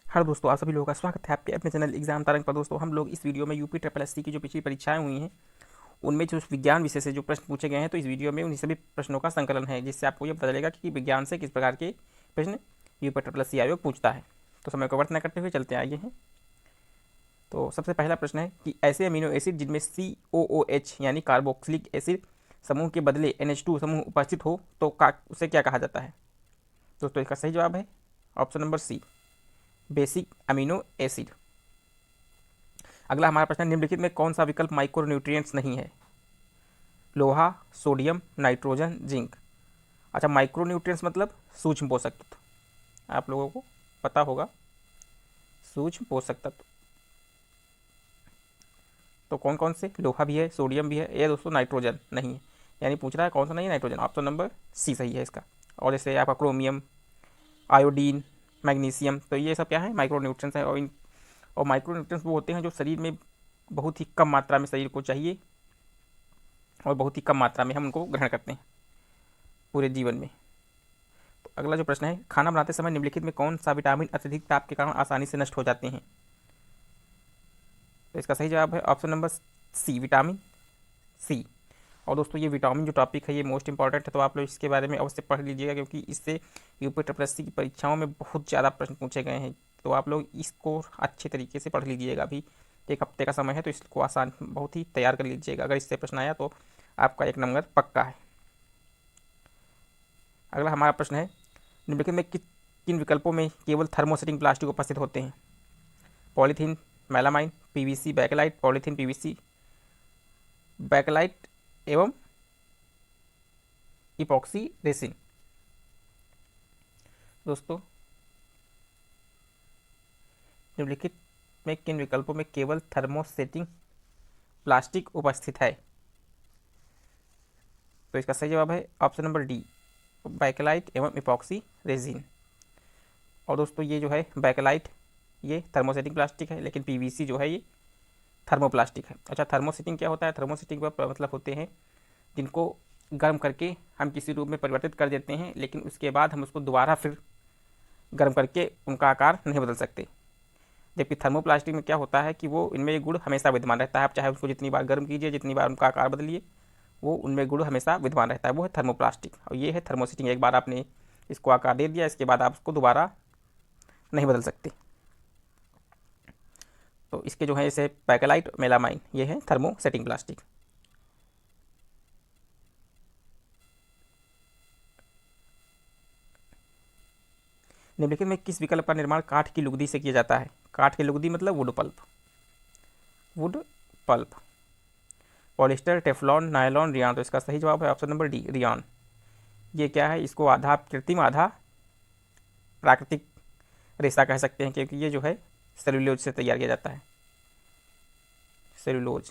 हर दोस्तों, आप सभी लोगों का स्वागत है आपके अपने चैनल एग्जाम तरंग पर। दोस्तों, हम लोग इस वीडियो में यूपी ट्रिपल एससी की जो पिछली परीक्षाएं हुई हैं उनमें जो विज्ञान विषय से जो प्रश्न पूछे गए हैं, तो इस वीडियो में उन्हीं सभी प्रश्नों का संकलन है, जिससे आपको ये पता चलेगा कि विज्ञान से किस प्रकार के प्रश्न यूपी ट्रिपल एससी आयोग पूछता है। तो समय को व्यर्थ न करते हुए चलते आइए हैं। तो सबसे पहला प्रश्न है कि ऐसे अमीनो एसिड जिनमें COOH यानी कार्बोक्सिलिक एसिड समूह के बदले NH2 समूह उपस्थित हो तो उसे क्या कहा जाता है। दोस्तों, इसका सही जवाब है option number C, basic amino acid. अगला हमारा प्रश्न, निम्नलिखित में कौन सा विकल्प माइक्रोन्यूट्रिएंट्स नहीं है। लोहा, सोडियम, नाइट्रोजन, जिंक। अच्छा, माइक्रोन्यूट्रिएंट्स मतलब सूक्ष्म पोषक तत्व, आप लोगों को पता होगा सूक्ष्म पोषक तत्व। तो कौन कौन से, लोहा भी है, सोडियम भी है, ये दोस्तों नाइट्रोजन नहीं है। यानी पूछ रहा है कौन सा नहीं है, नाइट्रोजन। ऑप्शन नंबर सी सही है इसका। और जैसे आपका क्रोमियम, आयोडीन, मैग्नीशियम, तो ये सब क्या है, माइक्रोन्यूट्रिएंट्स है। और माइक्रोन्यूट्रिएंट्स वो होते हैं जो शरीर में बहुत ही कम मात्रा में शरीर को चाहिए और बहुत ही कम मात्रा में हम उनको ग्रहण करते हैं पूरे जीवन में। तो अगला जो प्रश्न है, खाना बनाते समय निम्नलिखित में कौन सा विटामिन अत्यधिक ताप के कारण आसानी से नष्ट हो जाते हैं। तो इसका सही जवाब है option number C, vitamin C. और दोस्तों, ये विटामिन जो टॉपिक है ये मोस्ट इंपॉर्टेंट है, तो आप लोग इसके बारे में अवश्य पढ़ लीजिएगा, क्योंकि इससे यूपी ट्रिपल एससी की परीक्षाओं में बहुत ज़्यादा प्रश्न पूछे गए हैं। तो आप लोग इसको अच्छे तरीके से पढ़ लीजिएगा। अभी एक हफ्ते का समय है, तो इसको आसान बहुत ही तैयार कर लीजिएगा। अगर इससे प्रश्न आया तो आपका एक नंबर पक्का है। अगला हमारा प्रश्न है, निम्नलिखित में किन विकल्पों में केवल थर्मोसेटिंग प्लास्टिक उपस्थित होते हैं। Polythene, melamine, PVC bakelite, polythene PVC bakelite एवं इपॉक्सी रेसिन। दोस्तों, निम्नलिखित में किन विकल्पों में केवल थर्मोसेटिंग प्लास्टिक उपस्थित है। तो इसका सही जवाब है ऑप्शन नंबर डी, बैकलाइट एवं इपॉक्सी रेजिन। और दोस्तों, ये जो है बैकलाइट ये थर्मोसेटिंग प्लास्टिक है, लेकिन PVC जो है ये थर्मोप्लास्टिक है। अच्छा, थर्मोसेटिंग क्या होता है, थर्मोसेटिंग का मतलब होते हैं जिनको गर्म करके हम किसी रूप में परिवर्तित कर देते हैं, लेकिन उसके बाद हम उसको दोबारा फिर गर्म करके उनका आकार नहीं बदल सकते। जबकि थर्मोप्लास्टिक में क्या होता है कि वो इनमें ये गुण हमेशा विद्यमान रहता है। आप चाहे उसको जितनी बार गर्म कीजिए, जितनी बार उनका आकार बदलिए, वो उनमें गुण हमेशा विद्यमान रहता है। वो है थर्मोप्लास्टिक। और ये है थर्मोसेटिंग, एक बार आपने इसको आकार दे दिया, इसके बाद आप उसको दोबारा नहीं बदल सकते। तो इसके जो है जैसे पैकेलाइट, मेलामाइन, ये है थर्मोसेटिंग प्लास्टिक। निम्नलिखित में किस विकल्प का निर्माण काठ की लुगदी से किया जाता है। काठ की लुगदी मतलब wood pulp, wood pulp. Polyester, Teflon, nylon, rayon. तो इसका सही जवाब है ऑप्शन नंबर डी, रियान। ये क्या है, इसको आधा कृत्रिम आधा प्राकृतिक रेशा कह सकते हैं, क्योंकि ये जो है सेलुलोज से तैयार किया जाता है, सेलुलोज।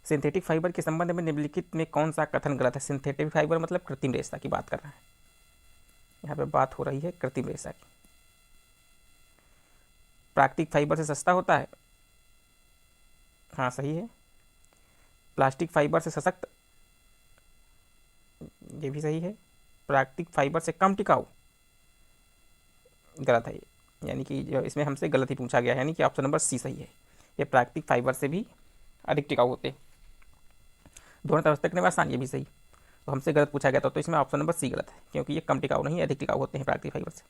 सिंथेटिक फाइबर के संबंध में निम्नलिखित में कौन सा कथन गलत है। सिंथेटिक फाइबर मतलब कृत्रिम रेशा की बात कर रहा है, यहाँ पे बात हो रही है कृत्रिम रेशा की। प्राकृतिक फाइबर से सस्ता होता है, हाँ सही है। प्लास्टिक फाइबर से सशक्त, ये भी सही है। प्राकृतिक फाइबर से कम टिकाऊ, गलत है। यानी कि जो इसमें हमसे गलत ही पूछा गया है, यानी कि ऑप्शन नंबर सी सही है। ये प्राकृतिक फाइबर से भी अधिक टिकाऊ होते हैं। दोनों तरफ से तकने में आसान, ये भी सही। तो हमसे गलत पूछा गया था, तो इसमें ऑप्शन नंबर सी गलत है, क्योंकि ये कम टिकाऊ नहीं, अधिक टिकाऊ होते हैं प्राकृतिक फाइबर से।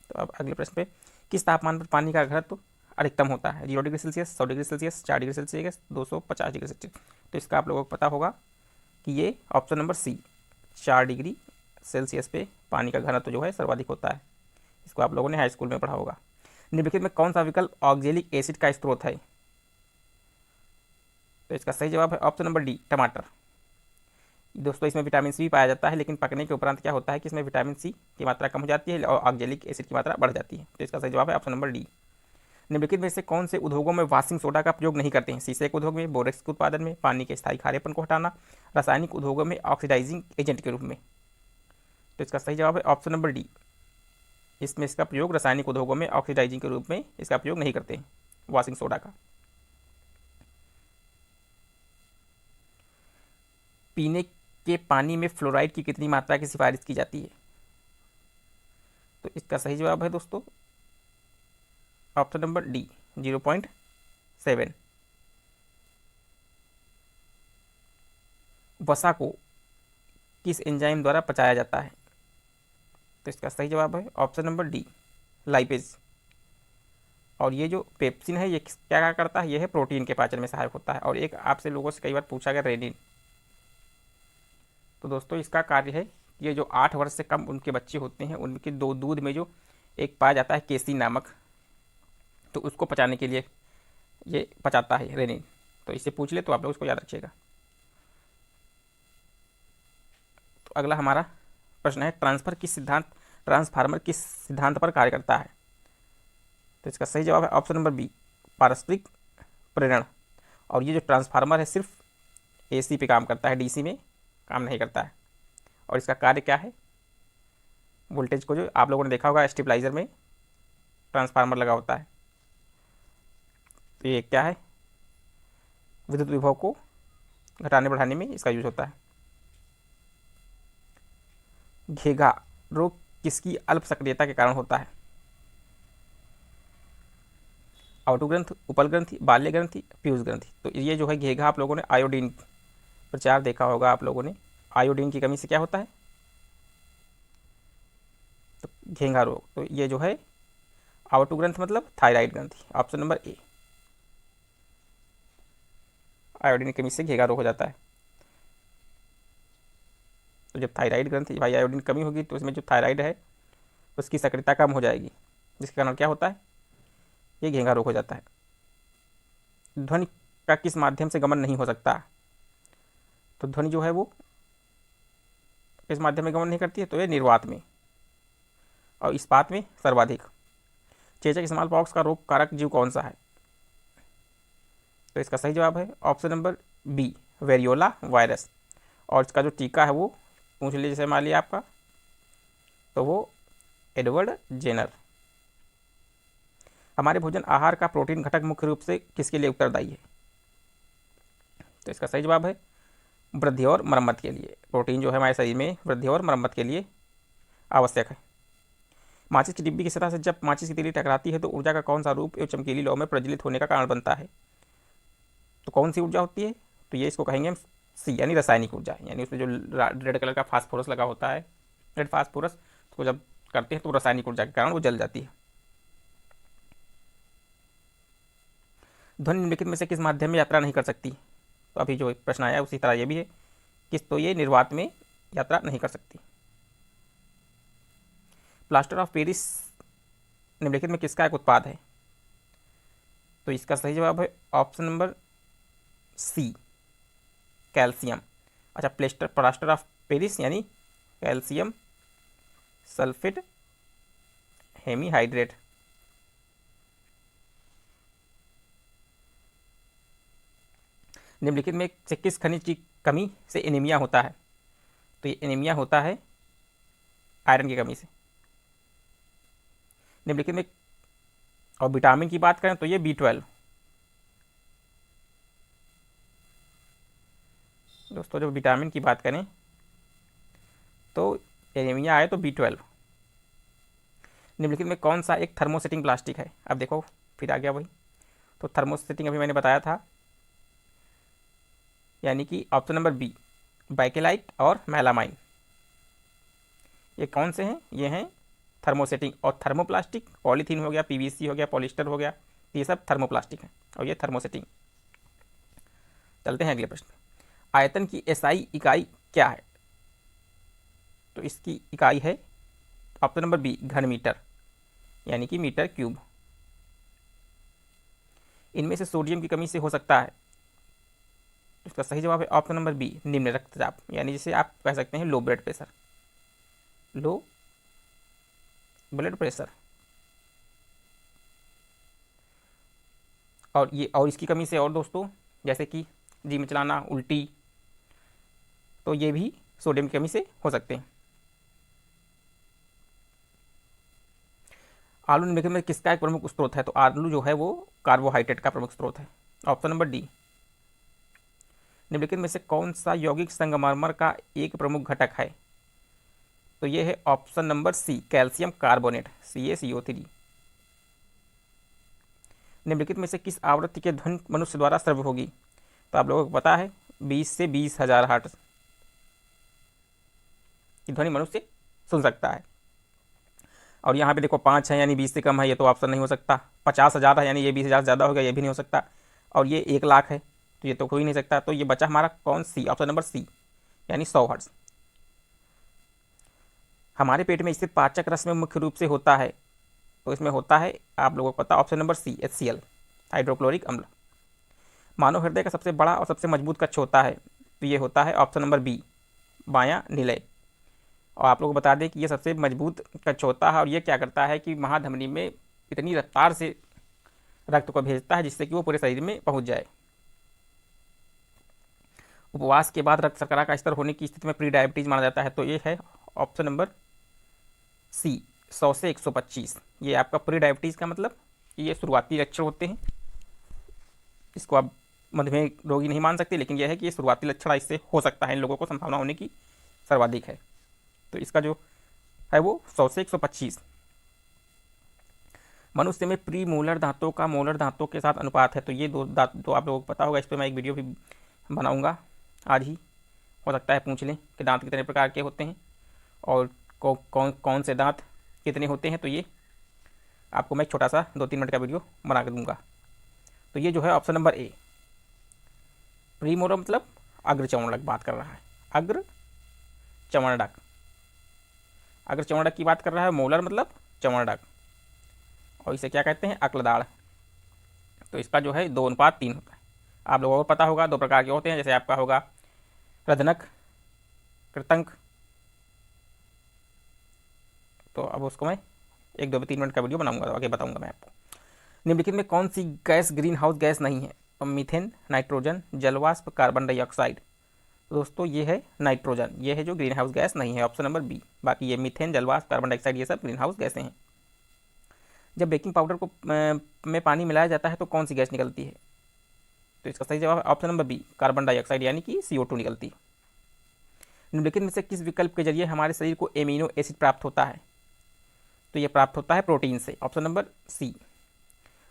तो अब अगले प्रश्न पे, किस तापमान पर पानी का घनत्व अधिकतम होता है। 0 degree Celsius, 100 degree Celsius, 4 degree Celsius, 250 degree Celsius. तो इसका आप लोगों को पता होगा कि ये option number C, 4 degree Celsius पे पानी का घनत्व जो है सर्वाधिक होता है। इसको आप लोगों ने हाई स्कूल में पढ़ा होगा। निम्नलिखित में कौन सा विकल्प ऑक्जेलिक एसिड का स्रोत है। तो इसका सही जवाब है ऑप्शन नंबर डी, टमाटर। दोस्तों, इसमें विटामिन सी भी पाया जाता है, लेकिन पकने के उपरांत क्या होता है कि इसमें विटामिन सी की मात्रा कम हो जाती है और ऑक्जेलिक एसिड की मात्रा बढ़ जाती है। तो इसका सही जवाब है ऑप्शन नंबर डी। निम्नलिखित में से कौन से उद्योगों में वॉशिंग सोडा का प्रयोग नहीं करते हैं। शीशे के उद्योग में, बोरेक्स के उत्पादन में, पानी के स्थायी खारेपन को हटाना, रासायनिक उद्योगों में ऑक्सीडाइजिंग एजेंट के रूप में। तो इसका सही जवाब है ऑप्शन नंबर डी। इसमें इसका प्रयोग रासायनिक उद्योगों में ऑक्सीडाइजिंग के रूप में इसका प्रयोग नहीं करते हैं वॉशिंग सोडा का। पीने के पानी में फ्लोराइड की कितनी मात्रा की सिफारिश की जाती है? तो इसका सही जवाब है दोस्तों ऑप्शन नंबर डी 0.7। वसा को किस एंजाइम द्वारा पचाया जाता है? तो इसका सही जवाब है ऑप्शन नंबर डी लाइपेज। और ये जो पेप्सिन है ये क्या क्या करता है? ये है प्रोटीन के पाचन में सहायक होता है। और एक आपसे लोगों से कई बार पूछा गया रेनिन। तो दोस्तों इसका कार्य है ये जो 8 वर्ष से कम उनके बच्चे होते हैं उनके दो दूध में जो एक पाया जाता है केसी नामक, तो उसको पचाने के लिए ये पचाता है रेनिन। तो इससे पूछ ले तो आप लोग उसको याद रखिएगा। तो अगला हमारा प्रश्न है ट्रांसफार्मर किस सिद्धांत पर कार्य करता है? तो इसका सही जवाब है ऑप्शन नंबर बी पारस्परिक प्रेरण। और ये जो ट्रांसफार्मर है सिर्फ एसी पे काम करता है, डीसी में काम नहीं करता है। और इसका कार्य क्या है? वोल्टेज को जो आप लोगों ने देखा होगा स्टेबलाइजर में ट्रांसफार्मर लगा होता है, तो ये क्या है? विद्युत विभव को घटाने बढ़ाने में इसका यूज होता है। घेघा रोग किसकी अल्प सक्रियता के कारण होता है? ऑटोग्रंथ, उपल ग्रंथि, बाल्य ग्रंथि, पीयूष ग्रंथि। तो ये जो है घेघा आप लोगों ने आयोडीन प्रचार देखा होगा आप लोगों ने, आयोडीन की कमी से क्या होता है? तो घेंघा रोग। तो ये जो है ऑटोग्रंथ मतलब थायराइड ग्रंथि, ऑप्शन नंबर ए। आयोडीन की कमी से घेंघा रोग हो जाता है। तो जब थायराइड ग्रंथि भाई आयोडीन कमी होगी तो उसमें जो थायराइड है उसकी सक्रियता कम हो जाएगी, जिसके कारण क्या होता है? ये घेंघा रोग हो जाता है। ध्वनि का किस माध्यम से गमन नहीं हो सकता? तो ध्वनि जो है वो किस माध्यम में गमन नहीं करती है? तो ये निर्वात में और इस्पात में सर्वाधिक। चेचक स्मॉल पॉक्स का रोग कारक जीव कौन सा है? तो इसका सही जवाब है option number B variola virus. और इसका जो टीका है वो पूछ लीजिए, जैसे मान लिया आपका, तो वो एडवर्ड जेनर। हमारे भोजन आहार का प्रोटीन घटक मुख्य रूप से किसके लिए उत्तरदायी है? तो इसका सही जवाब है वृद्धि और मरम्मत के लिए। प्रोटीन जो है हमारे शरीर में वृद्धि और मरम्मत के लिए आवश्यक है। माचिस की डिब्बी की सतह से जब माचिस की तीली टकराती है तो ऊर्जा का कौन सा रूप एवं चमकीली लौ में प्रज्वलित होने का कारण बनता है? तो कौन सी ऊर्जा होती है? तो ये इसको कहेंगे हम सी यानी रासायनिक ऊर्जा। यानी उसमें जो रेड कलर का फास्फोरस लगा होता है, रेड फास्फोरस, उसको जब करते हैं तो रासायनिक ऊर्जा के कारण वो जल जाती है। ध्वनि निम्नलिखित में से किस माध्यम में यात्रा नहीं कर सकती? तो अभी जो प्रश्न आया उसी तरह ये भी है किस, तो ये निर्वात में यात्रा नहीं कर सकती। प्लास्टर ऑफ पेरिस निम्नलिखित में किसका एक उत्पाद है? तो इसका सही जवाब है ऑप्शन नंबर सी कैल्शियम। अच्छा, प्लास्टर ऑफ पेरिस यानी कैल्शियम सल्फेट हेमीहाइड्रेट। निम्नलिखित में से किस खनिज की कमी से एनीमिया होता है? तो ये एनीमिया होता है आयरन की कमी से। निम्नलिखित में और विटामिन की बात करें तो ये B12। दोस्तों जब विटामिन की बात करें तो एनीमिया आए तो B12। निम्नलिखित में कौन सा एक थर्मोसेटिंग प्लास्टिक है? अब देखो फिर आ गया वही। तो थर्मोसेटिंग अभी मैंने बताया था, यानी कि ऑप्शन नंबर बी बाइकेलाइट और मेलामाइन। ये कौन से हैं? ये हैं थर्मोसेटिंग। और थर्मोप्लास्टिक पॉलीथीन हो गया, PVC हो गया, पॉलिस्टर हो गया, ये सब थर्मोप्लास्टिक हैं और ये थर्मोसेटिंग। चलते हैं अगले प्रश्न पे। आयतन की SI इकाई क्या है? तो इसकी इकाई है ऑप्शन नंबर बी घन मीटर यानी कि मीटर क्यूब। इनमें से सोडियम की कमी से हो सकता है? इसका सही जवाब है ऑप्शन नंबर बी निम्न रक्तचाप, यानी जिसे आप कह सकते हैं low blood pressure, low blood pressure. और इसकी कमी से और दोस्तों जैसे कि जी मिचलाना, उल्टी, तो ये भी सोडियम की कमी से हो सकते हैं। आलू निम्नलिखित में किसका एक प्रमुख स्रोत है? तो आलू जो है वो कार्बोहाइड्रेट का प्रमुख स्रोत है, ऑप्शन नंबर डी। निम्नलिखित में से कौन सा यौगिक संगमरमर का एक प्रमुख घटक है? तो ये है option number C, calcium carbonate, CaCO3। निम्नलिखित में से किस आवृत्ति के ध्वनि मनुष्य द्वारा श्रव्य होगी? तो आप लोगों को पता है 20 से 20,000 हर्ट्ज की ध्वनि मनुष्य सुन सकता है। और यहाँ पे देखो 5 है यानी 20 से कम है, ये तो ऑप्शन नहीं हो सकता। 50,000 है यानी ये 20,000 से ज़्यादा हो गया, ये भी नहीं हो सकता। और ये 1,00,000 है तो ये तो हो ही नहीं सकता। तो ये बचा हमारा कौन सी, ऑप्शन नंबर सी, यानी 100 हर्ट्ज। हमारे पेट में स्थित पाचक रस में मुख्य रूप से होता है, तो इसमें होता है आप लोगों को पता, option number C, HCl, hydrochloric अम्ल। मानव हृदय का सबसे बड़ा और सबसे मजबूत कक्ष होता है, तो ये होता है ऑप्शन नंबर बी, बायां निलय। और आप लोगों को बता दें कि ये सबसे मजबूत कक्ष होता है और ये क्या करता है कि महाधमनी में इतनी रफ्तार से रक्त को भेजता है जिससे कि वो पूरे शरीर में पहुंच जाए। उपवास के बाद रक्त शर्करा का स्तर होने की स्थिति में प्री डायबिटीज माना जाता है, तो ये है ऑप्शन नंबर सी, 100 से 125। ये आपका प्री डायबिटीज का मतलब ये शुरुआती लक्षण होते हैं। इसको आप मधुमेह रोगी नहीं मान सकते, लेकिन यह है कि ये शुरुआती लक्षण इससे हो सकता है, इन लोगों को संभावना होने की सर्वाधिक है। तो इसका जो है वो 100 से 125। मनुष्य में प्री मोलर दांतों का मोलर दांतों के साथ अनुपात है, तो ये दो दांत तो आप लोगों को पता होगा, इस पर मैं एक वीडियो भी बनाऊंगा आज ही, हो सकता है पूछ लें कि दांत कितने प्रकार के होते हैं और कौन से दांत कितने होते हैं। तो ये आपको मैं छोटा सा 2-3 मिनट का वीडियो बना कर दूंगा। तो ये जो है option number A, pre molar मतलब अग्र चर्वणक बात कर रहा है, अग्र चर्वणक, अग्र चर्वणक की बात कर रहा है। मोलर मतलब चर्वणक, और इसे क्या कहते हैं, अक्लदाड़। तो इसका जो है 2:3 होता है। आप लोगों को पता होगा 2 प्रकार के होते हैं, जैसे आपका होगा रदनक, कृतंक। तो अब उसको मैं 1-2-3 मिनट का वीडियो बनाऊंगा, तो आगे बताऊंगा मैं आपको। निम्नलिखित में कौन सी गैस ग्रीन हाउस गैस नहीं है? तो मीथेन, नाइट्रोजन, जलवाष्प, कार्बन डाइऑक्साइड। तो दोस्तों ये है नाइट्रोजन, ये है जो ग्रीन हाउस गैस नहीं है, ऑप्शन नंबर बी। बाकी ये मीथेन, जलवाष्प, कार्बन डाइऑक्साइड ये सब ग्रीन हाउस गैसें हैं। जब बेकिंग पाउडर को में पानी मिलाया जाता है तो कौन सी गैस निकलती है? तो इसका सही जवाब है option number B, carbon dioxide यानी कि CO2 निकलती है। निम्नलिखित में से किस विकल्प के जरिए हमारे शरीर को एमिनो एसिड प्राप्त होता है? तो यह प्राप्त होता है प्रोटीन से, ऑप्शन नंबर सी।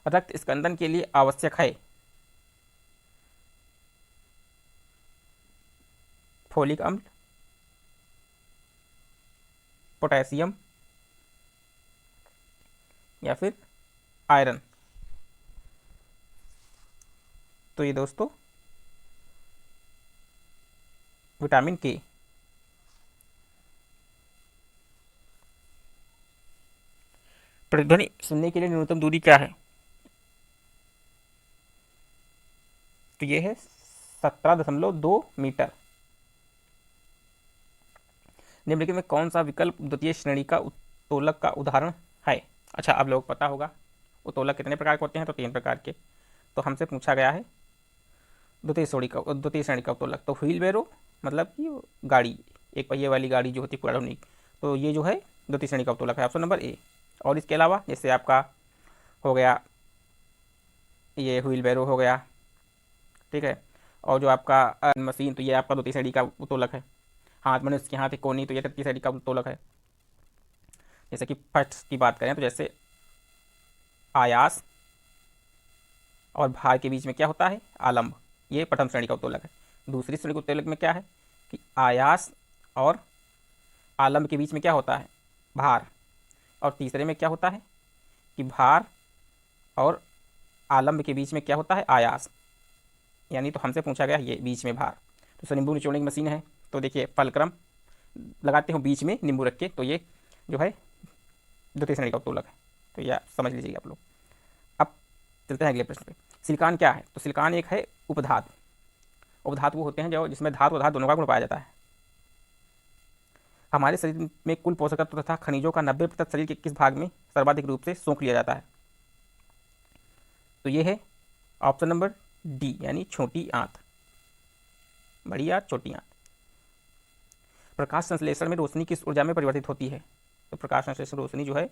रक्त स्कंदन के लिए आवश्यक है फोलिक अम्ल, पोटेशियम या फिर आयरन। तो ये दोस्तों विटामिन के। प्रतिध्वनि सुनने के लिए न्यूनतम दूरी क्या है? तो ये है 17.2 मीटर। निम्नलिखित में कौन सा विकल्प द्वितीय श्रेणी का उत्तोलक का उदाहरण है? अच्छा, आप लोग पता होगा उत्तोलक कितने प्रकार के होते हैं? तो 3 प्रकार के। तो हमसे पूछा गया है द्वितीय श्रेणी का उत्तोलक। तो व्हील बैरो मतलब कि गाड़ी, एक पहिए वाली गाड़ी जो होती है पुरानी, तो ये जो है द्वितीय श्रेणी का उत्तोलक है, ऑप्शन नंबर ए। और इसके अलावा जैसे आपका हो गया ये व्हील बैरो हो गया, ठीक है। और जो आपका मशीन, तो ये आपका द्वितीय श्रेणी का उत्तोलक है। हाथ, मनुष्य के हाथ, कोनी, तो ये तृतीय श्रेणी का उत्तोलक है। जैसे कि फर्स्ट की बात करें तो जैसे आयास और भार के बीच में क्या होता है, आलम्ब, ये प्रथम श्रेणी का उत्तोलक है। दूसरी श्रेणी के उत्तोलक में क्या है कि आयास और आलम्ब के बीच में क्या होता है, भार। और तीसरे में क्या होता है कि भार और आलम्ब के बीच में क्या होता है, आयास। यानी तो हमसे पूछा गया ये बीच में भार। तो नींबू निचोड़ने की मशीन है, तो देखिए फलक्रम लगाते हो बीच में नींबू रख के, तो ये जो है द्वितीय श्रेणी का उत्तोलक है। तो यह समझ लीजिए आप लोग। अब चलते हैं अगले प्रश्न पे। सिलिकॉन क्या है? तो सिलिकॉन एक है उपधातु। उपधातु वो होते हैं जो जिसमें धातु और धातु दोनों का गुण पाया जाता है। हमारे शरीर में कुल पोषक तत्व तथा खनिजों का 90% शरीर के किस भाग में सर्वाधिक रूप से सोख लिया जाता है? तो ये है ऑप्शन नंबर डी, यानी छोटी आंत, बड़ी आंत, छोटी आंत। प्रकाश संश्लेषण में रोशनी किस ऊर्जा में परिवर्तित होती है? तो प्रकाश संश्लेषण रोशनी जो है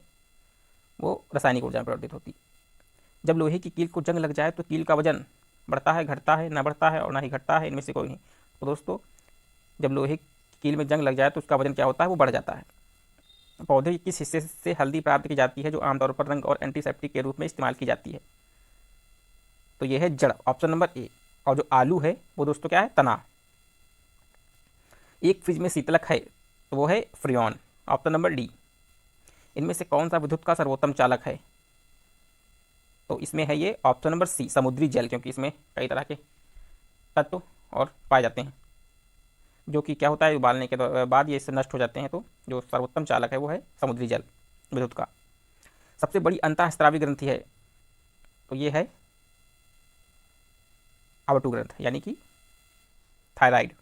वो रासायनिक ऊर्जा में परिवर्तित होती है। जब लोहे की कील को जंग लग जाए तो कील का वजन बढ़ता है, घटता है, ना बढ़ता है और ना ही घटता है, इनमें से कोई नहीं। तो दोस्तों, जब लोहे की कील में जंग लग जाए तो उसका वजन क्या होता है, वो बढ़ जाता है। पौधे के किस हिस्से से हल्दी प्राप्त की जाती है जो आमतौर पर रंग और एंटीसेप्टिक के रूप में इस्तेमाल की जाती है? तो ये है जड़, ऑप्शन नंबर ए। और जो आलू है वो दोस्तों क्या है, तना। एक फ्रिज में शीतलक है तो वो है फ्रियोन, ऑप्शन नंबर डी। इनमें से कौन सा विद्युत का सर्वोत्तम चालक है? तो इसमें है ये ऑप्शन नंबर सी, समुद्री जल, क्योंकि इसमें कई तरह के तत्व और पाए जाते हैं जो कि क्या होता है, उबालने के बाद ये इससे नष्ट हो जाते हैं। तो जो सर्वोत्तम चालक है वो है समुद्री जल विद्युत का। सबसे बड़ी अंतःस्रावी ग्रंथि है तो ये है आवटु ग्रंथ, यानी कि थायराइड।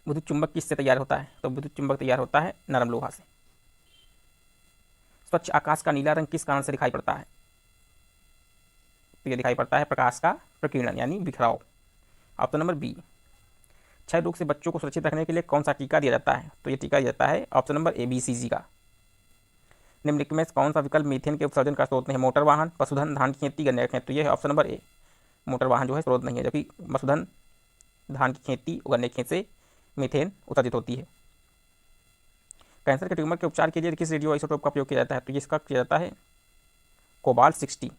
विद्युत चुंबक किससे तैयार होता है? तो विद्युत चुंबक तैयार होता है नरम लोहा से। स्वच्छ आकाश का नीला रंग किस कारण से दिखाई पड़ता है? तो ये दिखाई पड़ता है प्रकाश का प्रकीर्णन यानी बिखराव, ऑप्शन नंबर बी। क्षय रोग से बच्चों को सुरक्षित रखने के लिए कौन सा टीका दिया जाता है? तो ये टीका दिया जाता है ऑप्शन नंबर ए, BCG का। निम्नलिखित में कौन सा विकल्प मीथेन के उत्सर्जन का स्रोत नहीं है? मोटर वाहन, पशुधन, धान की खेती, गन्ने की खेती। तो ये है ऑप्शन नंबर ए, मोटर वाहन जो है स्रोत नहीं है, जबकि पशुधन, धान की खेती, गन्ने की खेती से मीथेन उत्सर्जित होती है। कैंसर के ट्यूमर के उपचार के लिए किस रेडियो आइसोटोप का उपयोग किया जाता है? तो इसका किया जाता है कोबाल्ट 60।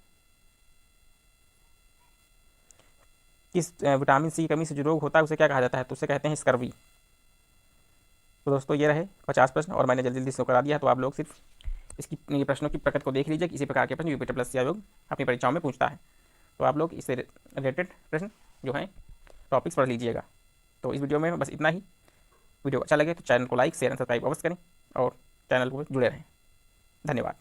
किस विटामिन सी की कमी से जो रोग होता है उसे क्या कहा जाता है? तो उसे कहते हैं स्कर्वी। तो दोस्तों ये रहे 50 प्रश्न और मैंने जल्दी जल्दी से करा दिया, तो आप लोग सिर्फ इसकी ये प्रश्नों की प्रकृति को देख लीजिए कि इसी प्रकार के प्रश्न यूपी प्लस आयोग अपनी परीक्षाओं में पूछता है। तो आप लोग इससे रिलेटेड प्रश्न जो हैं टॉपिक्स पढ़ लीजिएगा। तो इस वीडियो में बस इतना ही। वीडियो अच्छा लगे तो चैनल को लाइक, शेयर एंड सब्सक्राइब अवश्य करें और चैनल को जुड़े रहें। धन्यवाद।